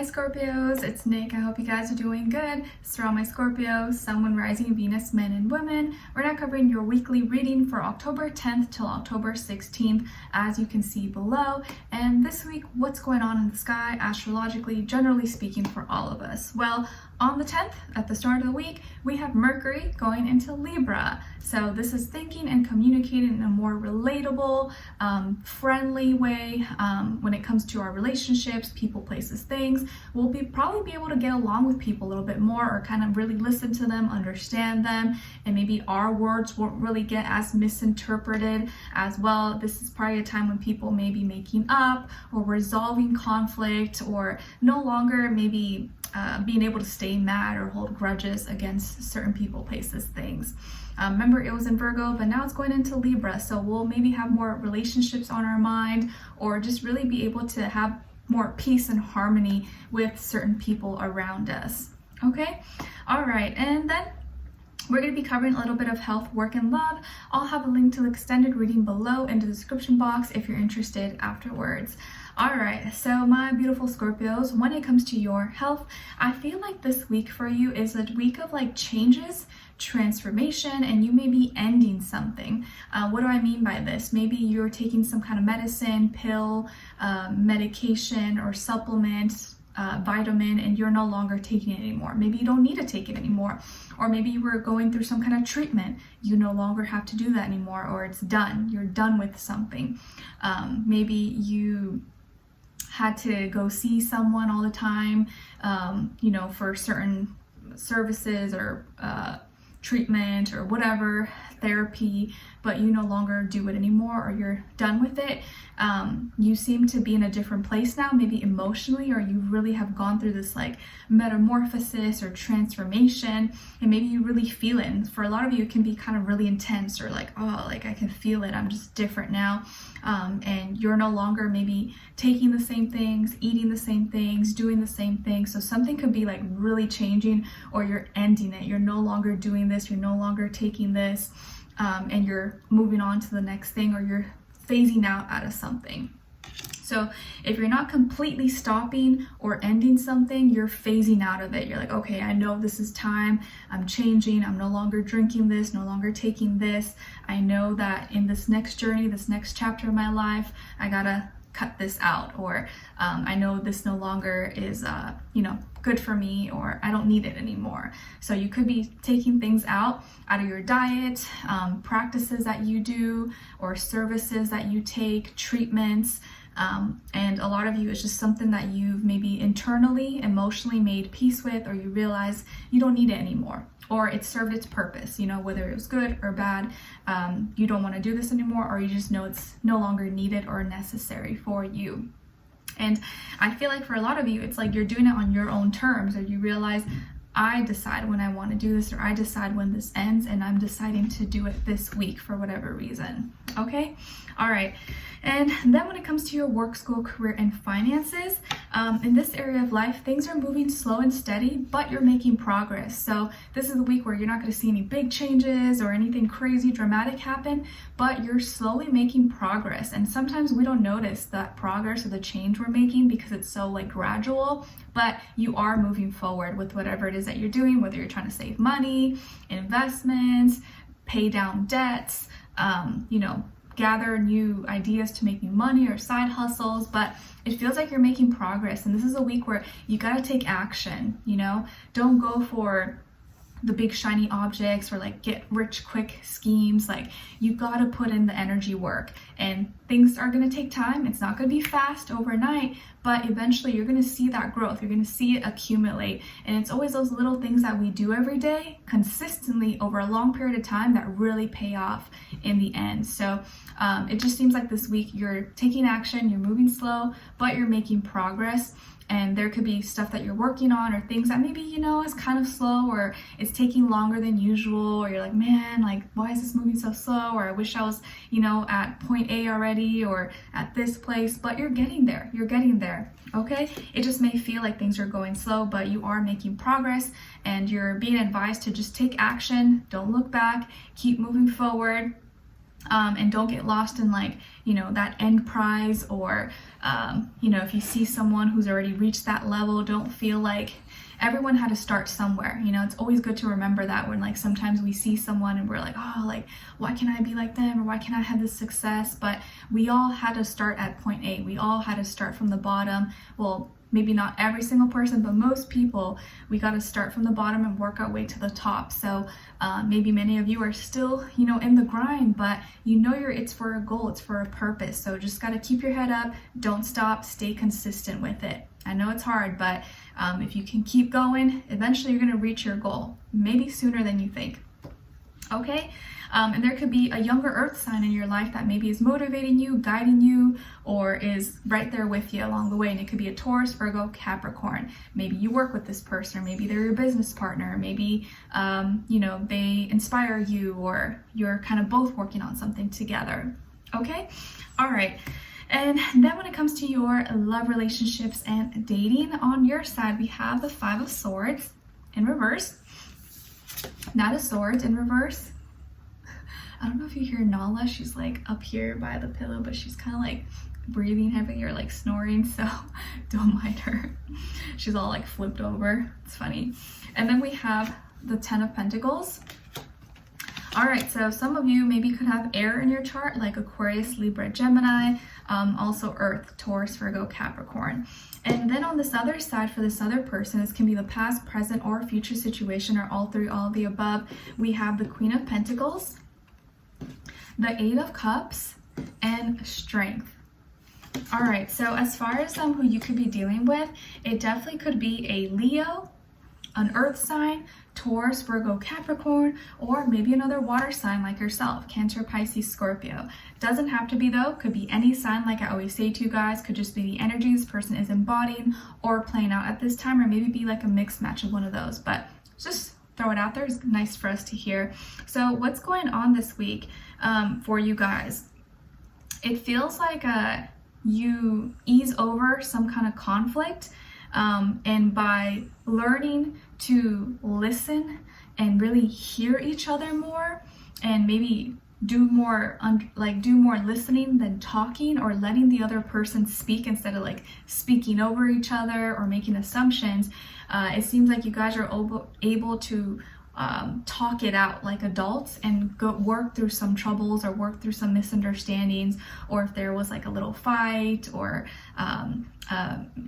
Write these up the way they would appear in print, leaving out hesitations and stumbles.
Scorpios, it's Nick. I hope you guys are doing good. This is for all my Scorpios, Sun, Moon, Rising, Venus, men and women. We're now covering your weekly reading for October 10th till October 16th, as you can see below. And this week, what's going on in the sky, astrologically, generally speaking, for all of us? Well, on the 10th, at the start of the week, we have Mercury going into Libra. So this is thinking and communicating in a more relatable, friendly way when it comes to our relationships, people, places, things. We'll probably be able to get along with people a little bit more, or kind of really listen to them, understand them, and maybe our words won't really get as misinterpreted as well. This is probably a time when people may be making up or resolving conflict, or no longer maybe being able to stay mad or hold grudges against certain people, places, things. Remember, it was in Virgo, but now it's going into Libra, so we'll maybe have more relationships on our mind, or just really be able to have more peace and harmony with certain people around us. Okay? All right, and then we're going to be covering a little bit of health, work, and love. I'll have a link to the extended reading below in the description box if you're interested afterwards. Alright, so my beautiful Scorpios, when it comes to your health, I feel like this week for you is a week of like changes, transformation, and you may be ending something. What do I mean by this? Maybe you're taking some kind of medicine, pill, medication, or supplement, vitamin, and you're no longer taking it anymore. Maybe you don't need to take it anymore. Or maybe you were going through some kind of treatment. You no longer have to do that anymore, or it's done. You're done with something. Maybe you had to go see someone all the time, for certain services or treatment or whatever, therapy, but you no longer do it anymore, or you're done with it. You seem to be in a different place now, maybe emotionally, or you really have gone through this like metamorphosis or transformation, and maybe you really feel it. And for a lot of you, it can be kind of really intense, or like, oh, like I can feel it, I'm just different now. And you're no longer maybe taking the same things, eating the same things, doing the same things. So something could be like really changing, or you're ending it. You're no longer doing this, you're no longer taking this, and you're moving on to the next thing, or you're phasing out of something. So if you're not completely stopping or ending something, you're phasing out of it. You're like, okay, I know this is time. I'm changing. I'm no longer drinking this, no longer taking this. I know that in this next journey, this next chapter of my life, I gotta cut this out, or I know this no longer is good for me, or I don't need it anymore. So you could be taking things out of your diet, practices that you do, or services that you take, treatments, and a lot of you, it's just something that you've maybe internally, emotionally made peace with, or you realize you don't need it anymore, or it served its purpose, whether it was good or bad. You don't want to do this anymore, or you just know it's no longer needed or necessary for you. And I feel like for a lot of you, it's like you're doing it on your own terms, or you realize, I decide when I want to do this, or I decide when this ends, and I'm deciding to do it this week for whatever reason. Okay? All right. And then when it comes to your work, school, career, and finances, in this area of life, things are moving slow and steady, but you're making progress. So this is the week where you're not going to see any big changes or anything crazy dramatic happen, but you're slowly making progress. And sometimes we don't notice that progress or the change we're making because it's so like gradual, but you are moving forward with whatever it is that you're doing, whether you're trying to save money, investments, pay down debts, gather new ideas to make new money, or side hustles, but it feels like you're making progress. And this is a week where you got to take action. Don't go for the big shiny objects or like get rich quick schemes. Like, you got to put in the energy work, and things are going to take time. It's not going to be fast overnight, but eventually you're going to see that growth. You're going to see it accumulate. And it's always those little things that we do every day consistently over a long period of time that really pay off in the end. So it just seems like this week you're taking action, you're moving slow, but you're making progress. And there could be stuff that you're working on, or things that maybe, is kind of slow, or it's taking longer than usual, or you're like, man, like, why is this moving so slow? Or I wish I was, at point A already, or at this place, but you're getting there. You're getting there. Okay? It just may feel like things are going slow, but you are making progress, and you're being advised to just take action. Don't look back. Keep moving forward. And don't get lost in that end prize, or You know, if you see someone who's already reached that level, don't feel like everyone had to start somewhere. You know, it's always good to remember that when like sometimes we see someone and we're like, oh, like, why can't I be like them, or why can't I have this success? But we all had to start at point A. We all had to start from the bottom. Well, maybe not every single person, but most people, we got to start from the bottom and work our way to the top. So maybe many of you are still, you know, in the grind, but you know it's for a goal, it's for a purpose. So just got to keep your head up, don't stop, stay consistent with it. I know it's hard, but if you can keep going, eventually you're going to reach your goal, maybe sooner than you think. Okay? And there could be a younger earth sign in your life that maybe is motivating you, guiding you, or is right there with you along the way. And it could be a Taurus, Virgo, Capricorn. Maybe you work with this person, or maybe they're your business partner. Maybe, you know, they inspire you, or you're kind of both working on something together. Okay? All right. And then when it comes to your love relationships and dating, on your side, we have the Five of Swords in reverse. Knight of Swords in reverse. I don't know if you hear Nala, she's like up here by the pillow, but she's kind of like breathing heavy or like snoring, so don't mind her. She's all like flipped over. It's funny. And then we have the Ten of Pentacles. All right, so some of you maybe could have air in your chart, like Aquarius, Libra, Gemini, also Earth, Taurus, Virgo, Capricorn. And then on this other side, for this other person, this can be the past, present, or future situation, or all three, all of the above. We have the Queen of Pentacles, the Eight of Cups, and Strength. All right, so as far as who you could be dealing with, it definitely could be a Leo, an earth sign, Taurus, Virgo, Capricorn, or maybe another water sign like yourself, Cancer, Pisces, Scorpio. Doesn't have to be though, could be any sign, like I always say to you guys, could just be the energy this person is embodying or playing out at this time, or maybe be like a mixed match of one of those, but just throw it out there. It's nice for us to hear. So what's going on this week for you guys? It feels like you ease over some kind of conflict, and by learning to listen and really hear each other more, and maybe do more listening than talking, or letting the other person speak instead of like speaking over each other or making assumptions, it seems like you guys are able to talk it out like adults and go work through some troubles, or work through some misunderstandings, or if there was like a little fight or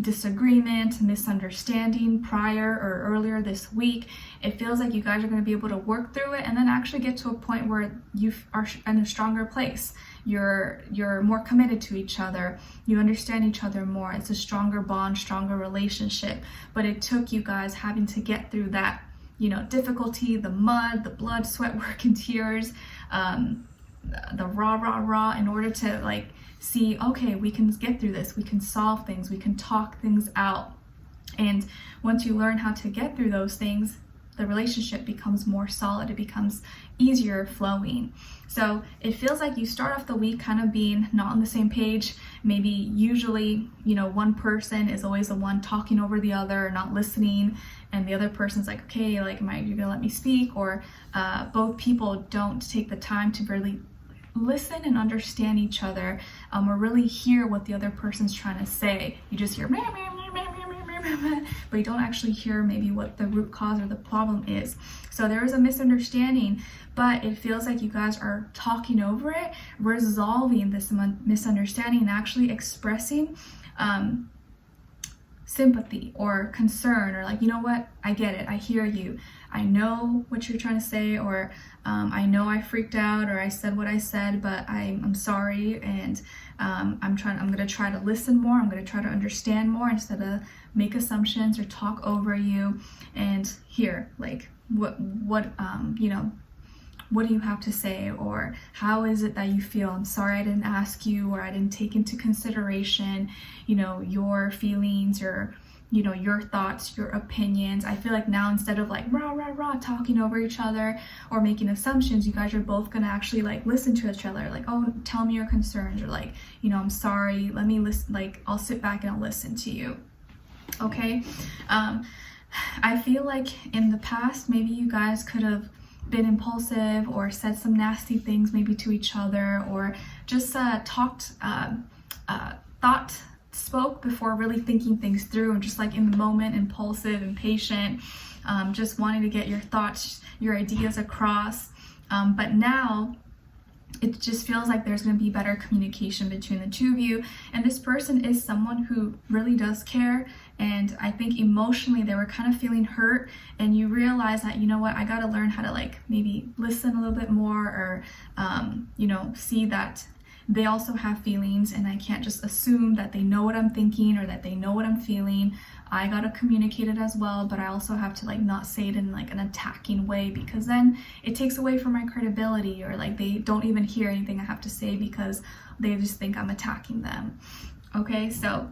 disagreement, misunderstanding prior or earlier this week, it feels like you guys are going to be able to work through it and then actually get to a point where you are in a stronger place. You're more committed to each other. You understand each other more. It's a stronger bond, stronger relationship. But it took you guys having to get through that, you know, difficulty, the mud, the blood, sweat, work, and tears, the raw, in order to like see, okay, we can get through this, we can solve things, we can talk things out. And once you learn how to get through those things, the relationship becomes more solid, it becomes easier flowing. So it feels like you start off the week kind of being not on the same page. Maybe usually, you know, one person is always the one talking over the other, not listening, and the other person's like, okay, like, you gonna let me speak? Or both people don't take the time to really listen and understand each other, or really hear what the other person's trying to say. You just hear but you don't actually hear maybe what the root cause or the problem is. So there is a misunderstanding, but it feels like you guys are talking over it, resolving this misunderstanding, and actually expressing sympathy or concern, or like, you know what, I get it, I hear you, I know what you're trying to say, or I know I freaked out, or I said what I said, but I'm sorry, and I'm gonna try to listen more, I'm gonna try to understand more instead of make assumptions or talk over you, and hear like what you know, what do you have to say, or how is it that you feel? I'm sorry I didn't ask you, or I didn't take into consideration, you know, your feelings, or, you know, your thoughts, your opinions. I feel like now, instead of like rah talking over each other or making assumptions, you guys are both gonna actually like listen to each other, like, oh, tell me your concerns, or like, you know, I'm sorry, let me listen, like, I'll sit back and I'll listen to you. Okay. I feel like in the past, maybe you guys could have been impulsive or said some nasty things maybe to each other, or just thought spoke before really thinking things through and just like in the moment, impulsive, impatient, just wanting to get your thoughts, your ideas across. But now it just feels like there's going to be better communication between the two of you. And this person is someone who really does care. And I think emotionally they were kind of feeling hurt, and you realize that, you know what, I got to learn how to like maybe listen a little bit more, or, you know, see that they also have feelings, and I can't just assume that they know what I'm thinking or that they know what I'm feeling. I gotta communicate it as well, but I also have to like not say it in like an attacking way, because then it takes away from my credibility, or like they don't even hear anything I have to say because they just think I'm attacking them. Okay, so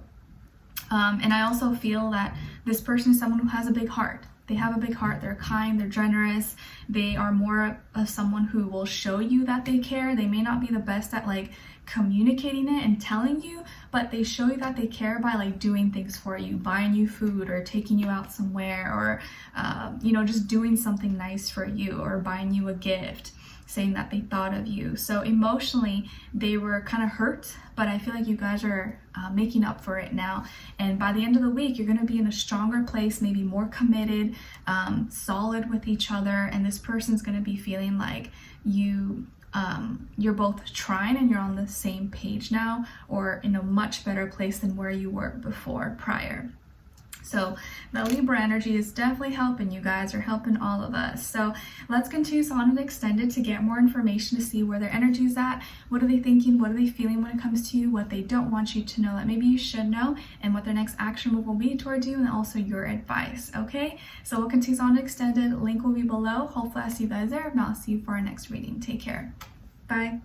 and I also feel that this person is someone who has a big heart. They have a big heart, they're kind, they're generous, they are more of someone who will show you that they care. They may not be the best at like communicating it and telling you, but they show you that they care by like doing things for you, buying you food or taking you out somewhere, or you know, just doing something nice for you, or buying you a gift, saying that they thought of you. So emotionally they were kind of hurt, but I feel like you guys are making up for it now, and by the end of the week you're going to be in a stronger place, maybe more committed, solid with each other, and this person's going to be feeling like you're both trying and you're on the same page now, or in a much better place than where you were before, prior. So the Libra energy is definitely helping you guys, or helping all of us. So let's continue on and extend it to get more information, to see where their energy is at. What are they thinking? What are they feeling when it comes to you? What they don't want you to know that maybe you should know, and what their next action move will be towards you, and also your advice. Okay, so we'll continue on and extend it. Link will be below. Hopefully I'll see you guys there. If not, I'll see you for our next reading. Take care. Bye.